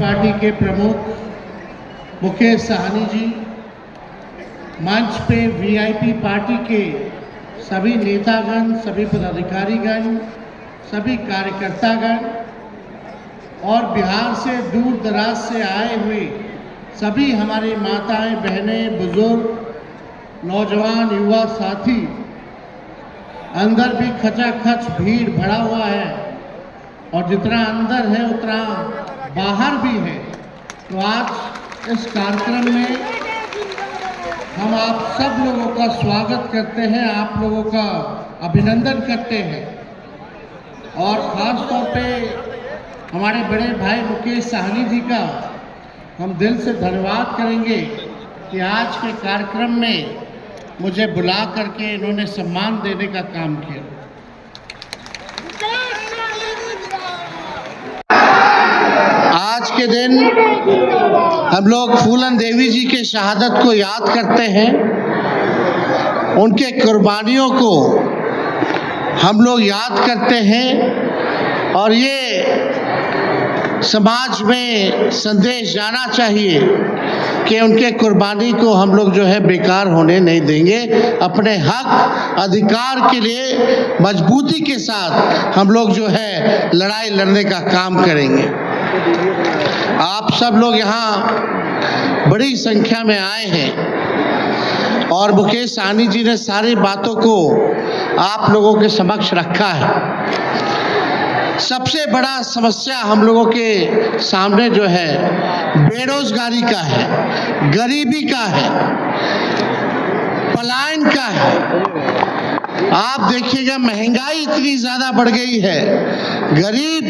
Party के प्रमुख मुकेश साहनी जी, मंच पे वीआईपी पार्टी के सभी नेतागण, सभी पदाधिकारीगण, सभी कार्यकर्तागण और बिहार से दूर दराज से आए हुए सभी हमारे माताएं, बहनें, बुजुर्ग, नौजवान, युवा साथी, अंदर भी खचाखच भीड़ भरा हुआ है और जितना अंदर है उतना बाहर भी है। तो आज इस कार्यक्रम में हम आप सब लोगों का स्वागत करते हैं, आप लोगों का अभिनंदन करते हैं और ख़ास तौर पे हमारे बड़े भाई मुकेश साहनी जी का हम दिल से धन्यवाद करेंगे कि आज के कार्यक्रम में मुझे बुला करके इन्होंने सम्मान देने का काम किया। आज के दिन हम लोग फूलन देवी जी के शहादत को याद करते हैं, उनके कुर्बानियों को हम लोग याद करते हैं और ये समाज में संदेश जाना चाहिए कि उनके कुर्बानी को हम लोग जो है बेकार होने नहीं देंगे। अपने हक अधिकार के लिए मजबूती के साथ हम लोग जो है लड़ाई लड़ने का काम करेंगे। आप सब लोग यहाँ बड़ी संख्या में आए हैं और मुकेश साहनी जी ने सारी बातों को आप लोगों के समक्ष रखा है। सबसे बड़ा समस्या हम लोगों के सामने जो है बेरोजगारी का है, गरीबी का है, पलायन का है। आप देखिएगा महंगाई इतनी ज़्यादा बढ़ गई है, गरीब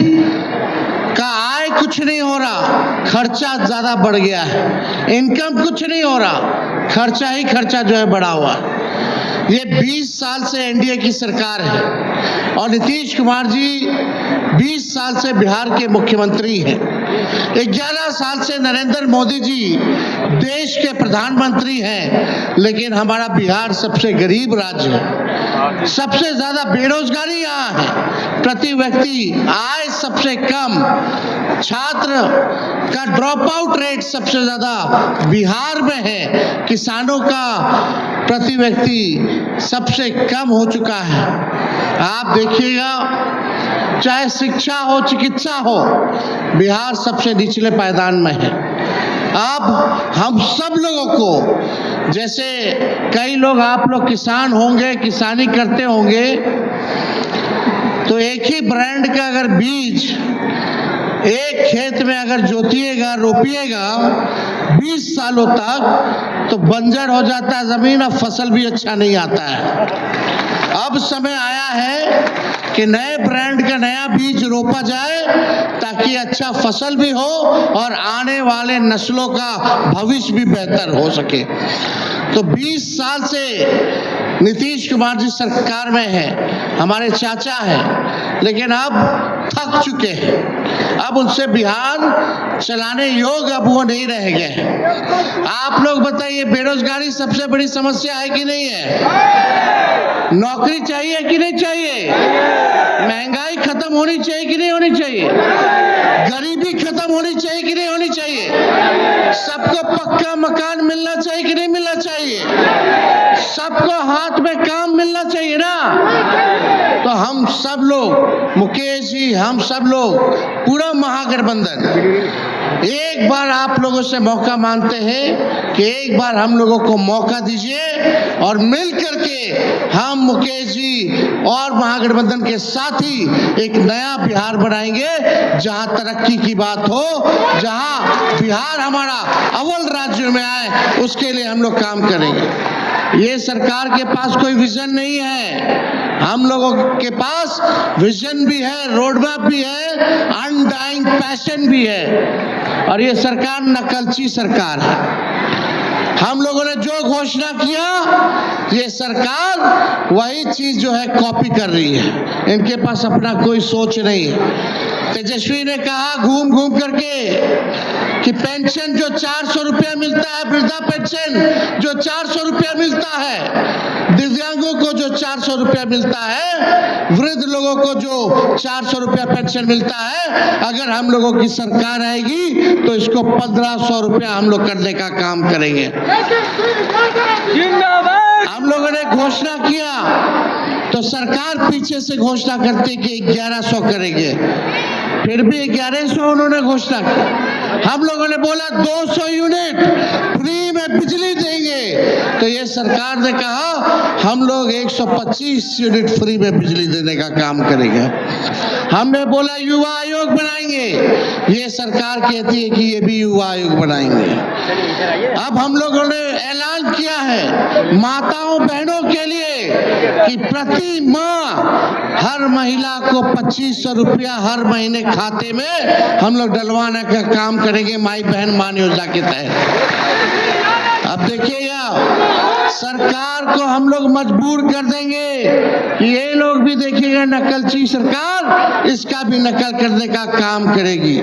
का आय कुछ नहीं हो रहा, खर्चा ज़्यादा बढ़ गया है, इनकम कुछ नहीं हो रहा, खर्चा ही खर्चा जो है बढ़ा हुआ है। ये 20 साल से एनडीए की सरकार है और नीतीश कुमार जी 20 साल से बिहार के मुख्यमंत्री हैं। 11 साल से नरेंद्र मोदी जी देश के प्रधानमंत्री हैं, लेकिन हमारा बिहार सबसे गरीब राज्य है, सबसे ज़्यादा बेरोजगारी यहाँ है, प्रति व्यक्ति आय सबसे कम, छात्र का ड्रॉप आउट रेट सबसे ज़्यादा बिहार में है, किसानों का प्रति व्यक्ति सबसे कम हो चुका है। आप देखिएगा चाहे शिक्षा हो, चिकित्सा हो, बिहार सबसे निचले पायदान में है। अब हम सब लोगों को, जैसे कई लोग आप लोग किसान होंगे, किसानी करते होंगे, तो एक ही ब्रांड का अगर बीज एक खेत में अगर जोतिएगा, रोपिएगा 20 सालों तक, तो बंजर हो जाता है ज़मीन और फसल भी अच्छा नहीं आता है। अब समय आया है कि नए ब्रांड का नया बीज रोपा जाए ताकि अच्छा फसल भी हो और आने वाले नस्लों का भविष्य भी बेहतर हो सके। तो 20 साल से नीतीश कुमार जी सरकार में है, हमारे चाचा हैं, लेकिन अब थक चुके हैं, अब उनसे बिहार चलाने योग्य अब वो नहीं रह गए हैं। आप लोग बताइए, बेरोजगारी सबसे बड़ी समस्या है कि नहीं है? नौकरी चाहिए कि नहीं चाहिए? महंगाई खत्म होनी चाहिए कि नहीं होनी चाहिए? गरीबी खत्म होनी चाहिए कि नहीं होनी चाहिए? सबको पक्का मकान मिलना चाहिए कि नहीं मिलना चाहिए? सबको हाथ में काम मिलना चाहिए ना? तो हम सब लोग, मुकेश जी, हम सब लोग, पूरा महागठबंधन एक बार आप लोगों से मौका मांगते हैं कि एक बार हम लोगों को मौका दीजिए और मिल करके हम मुकेश जी और महागठबंधन के साथी एक नया बिहार बनाएंगे, जहां तरक्की की बात हो, जहां बिहार हमारा अव्वल राज्य में आए, उसके लिए हम लोग काम करेंगे। ये सरकार के पास कोई विजन नहीं है, हम लोगों के पास विजन भी है, रोड मैप भी है, अनडाइंग पैशन भी है। और ये सरकार नकलची सरकार है। हम लोगों ने जो घोषणा किया, ये सरकार वही चीज जो है कॉपी कर रही है। इनके पास अपना कोई सोच नहीं है। तेजस्वी ने कहा घूम घूम करके कि पेंशन जो 400 रुपया मिलता है, वृद्धा पेंशन जो 400 रुपया मिलता है, दिव्यांगों को जो 400 रुपया मिलता है, वृद्ध लोगों को जो 400 रुपया पेंशन मिलता है, अगर हम लोगों की सरकार आएगी तो इसको 1500 रुपया हम लोग करने का काम करेंगे। हम लोगों ने घोषणा किया तो सरकार पीछे से घोषणा करती कि 1100 करेंगे, फिर भी 1100 उन्होंने घोषणा की। हम लोगों ने बोला 200 यूनिट फ्री में बिजली देंगे, तो ये सरकार ने कहा हम लोग 125 यूनिट फ्री में बिजली देने का काम करेंगे। हमने बोला युवा आयोग बनाएंगे, ये सरकार कहती है कि ये भी युवा आयोग बनाएंगे। अब हम लोगों ने ऐलान किया है माताओं बहनों के लिए कि प्रति माह हर महिला को 2500 रुपया हर महीने खाते में हम लोग डलवाने का काम करेंगे माई बहन मान योजना के तहत। अब देखिएगा सरकार को हम लोग मजबूर कर देंगे कि ये लोग भी देखिएगा नकलची सरकार इसका भी नकल करने का काम करेगी।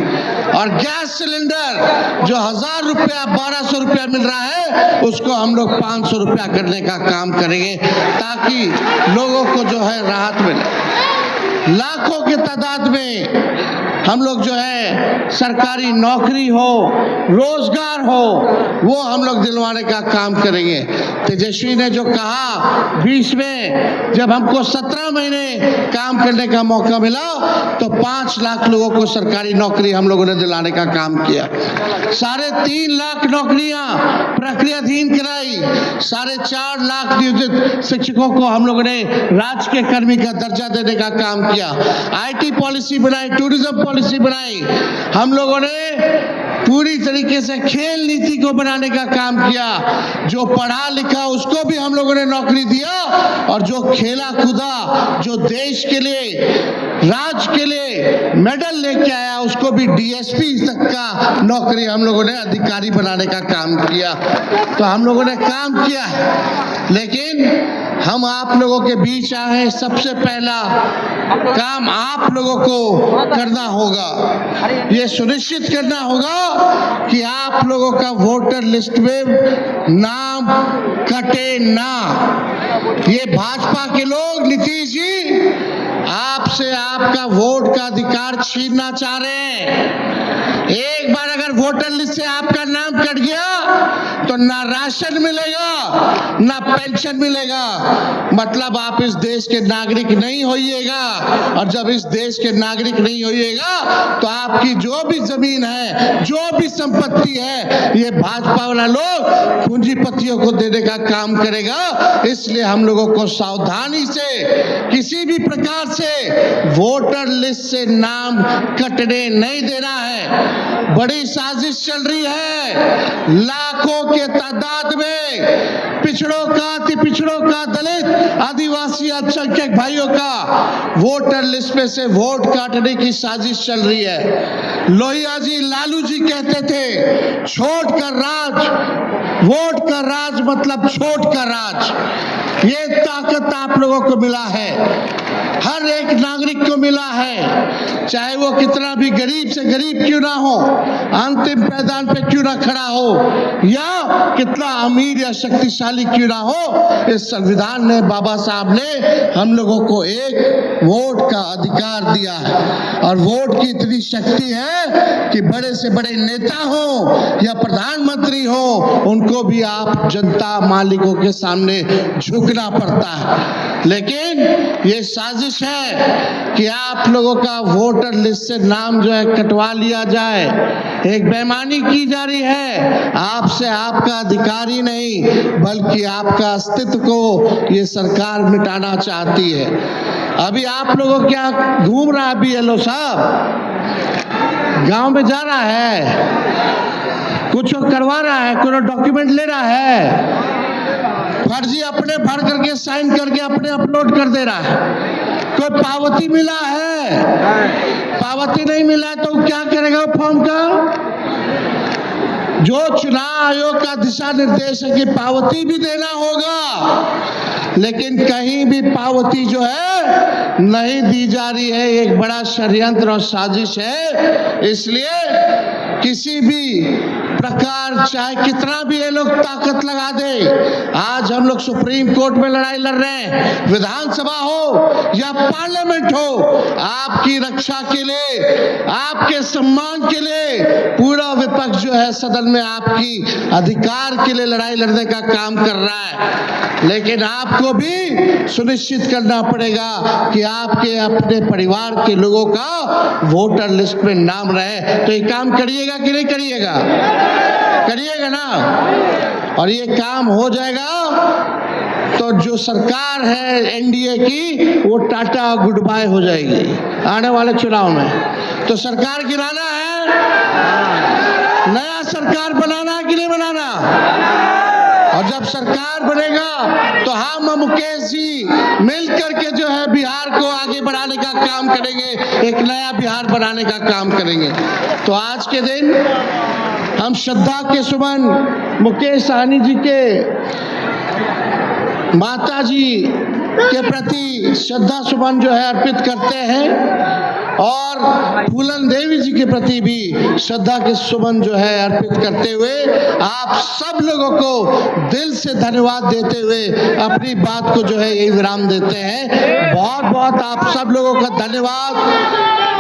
और गैस सिलेंडर जो 1000 रुपया 1200 रुपया मिल रहा है उसको हम लोग 500 रुपया करने का काम करेंगे ताकि लोगों को जो है राहत मिले। लाखों के तादाद में हम लोग जो है सरकारी नौकरी हो रोजगार हो वो हम लोग दिलवाने का काम करेंगे। तेजस्वी ने जो कहा 20 में जब हमको 17 महीने काम करने का मौका मिला तो 5 लाख लोगों को सरकारी नौकरी हम लोगों ने दिलाने का काम किया। 3.5 लाख नौकरियां प्रक्रियाधीन कराई, 4.5 लाख नियोजित शिक्षकों को हम लोगों ने राजकीय कर्मी का दर्जा देने का काम किया। IT पॉलिसी बनाई, टूरिज्म पॉलिसी बनाई, हम लोगों ने पूरी तरीके से खेल नीति को बनाने का काम किया। जो पढ़ा लिखा उसको भी हम लोगों ने नौकरी दिया और जो खेला कूदा जो देश के लिए राज्य के लिए मेडल लेके आया उसको भी DSP तक का नौकरी हम लोगों ने अधिकारी बनाने का काम किया। तो हम लोगों ने काम किया है, लेकिन हम आप लोगों के बीच आए, सबसे पहला काम आप लोगों को करना होगा, ये सुनिश्चित करना होगा कि आप लोगों का वोटर लिस्ट में नाम कटे ना। ये भाजपा के लोग नीतीश जी आपसे आपका वोट का अधिकार छीनना चाह रहे हैं। एक बार अगर वोटर लिस्ट से आपका नाम कट गया तो ना राशन मिलेगा ना पेंशन मिलेगा, मतलब आप इस देश के नागरिक नहीं होइएगा। और जब इस देश के नागरिक नहीं होइएगा तो आपकी जो भी जमीन है जो भी संपत्ति है ये भाजपा वाला लोग पूंजीपतियों को देने का काम करेगा। इसलिए हम लोगों को सावधानी से किसी भी प्रकार से वोटर लिस्ट से नाम कटने नहीं देना है। बड़ी साजिश चल रही है, लाखों के तादाद में पिछड़ों का अति पिछड़ों का दलित आदिवासी अल्पसंख्यक भाइयों का वोटर लिस्ट में से वोट काटने की साजिश चल रही है। लोहिया जी लालू जी कहते थे छोट का राज, वोट का राज मतलब छोट का राज। ये ताकत आप लोगों को मिला है, हर एक नागरिक को मिला है, चाहे वो कितना भी गरीब से गरीब क्यों ना हो, अंतिम पायदान पे क्यों ना खड़ा हो या कितना अमीर या शक्तिशाली क्यों ना हो। इस संविधान ने बाबा साहब ने हम लोगों को एक वोट का अधिकार दिया है और वोट की इतनी शक्ति है कि बड़े से बड़े नेता हो या प्रधानमंत्री हो उनको भी आप जनता मालिकों के सामने झुकना पड़ता है। लेकिन ये साजिश है कि आप लोगों का वोटर लिस्ट से नाम जो है कटवा लिया जाए, एक बेईमानी की जा रही है। आपसे आपका अधिकार ही नहीं बल्कि आपका अस्तित्व को ये सरकार मिटाना चाहती है। अभी आप लोगों क्या घूम रहा है BLO साहब, गांव में जा रहा है, कुछ करवा रहा है, कोई डॉक्यूमेंट ले रहा है, फर्जी अपने भर करके साइन करके अपने अपलोड कर दे रहा है। कोई पावती मिला है, पावती नहीं मिला है तो क्या करेगा फॉर्म का? जो चुनाव आयोग का दिशा निर्देश है कि पावती भी देना होगा, लेकिन कहीं भी पावती जो है नहीं दी जा रही है। एक बड़ा षड्यंत्र और साजिश है। इसलिए किसी भी प्रकार, चाहे कितना भी ये लोग ताकत लगा दे, आज हम लोग सुप्रीम कोर्ट में लड़ाई लड़ रहे हैं, विधानसभा हो या पार्लियामेंट हो, आपकी रक्षा के लिए, आपके सम्मान के लिए पूरा विपक्ष जो है सदन में आपकी अधिकार के लिए लड़ाई लड़ने का काम कर रहा है। लेकिन आपको भी सुनिश्चित करना पड़ेगा कि आपके अपने परिवार के लोगों का वोटर लिस्ट में नाम रहे। तो ये काम करिएगा कि नहीं करिएगा? करिएगा ना। और ये काम हो जाएगा तो जो सरकार है एनडीए की, वो टाटा गुड बाय हो जाएगी आने वाले चुनाव में। तो सरकार गिराना है, नया सरकार बनाना कि नहीं बनाना? और जब सरकार बनेगा तो हम मुकेश जी मिल करके जो है बिहार को आगे बढ़ाने का काम करेंगे, एक नया बिहार बनाने का काम करेंगे। तो आज के दिन हम श्रद्धा के सुमन मुकेश सहनी जी के माता जी के प्रति श्रद्धा सुमन जो है अर्पित करते हैं, और फूलन देवी जी के प्रति भी श्रद्धा के सुमन जो है अर्पित करते हुए आप सब लोगों को दिल से धन्यवाद देते हुए अपनी बात को जो है यही विराम देते हैं। बहुत बहुत आप सब लोगों का धन्यवाद।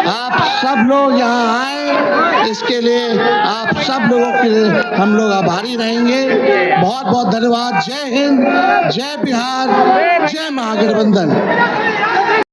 आप सब लोग यहाँ आए, इसके लिए आप सब लोगों के लिए हम लोग आभारी रहेंगे। बहुत बहुत धन्यवाद। जय हिंद, जय बिहार, जय महागठबंधन।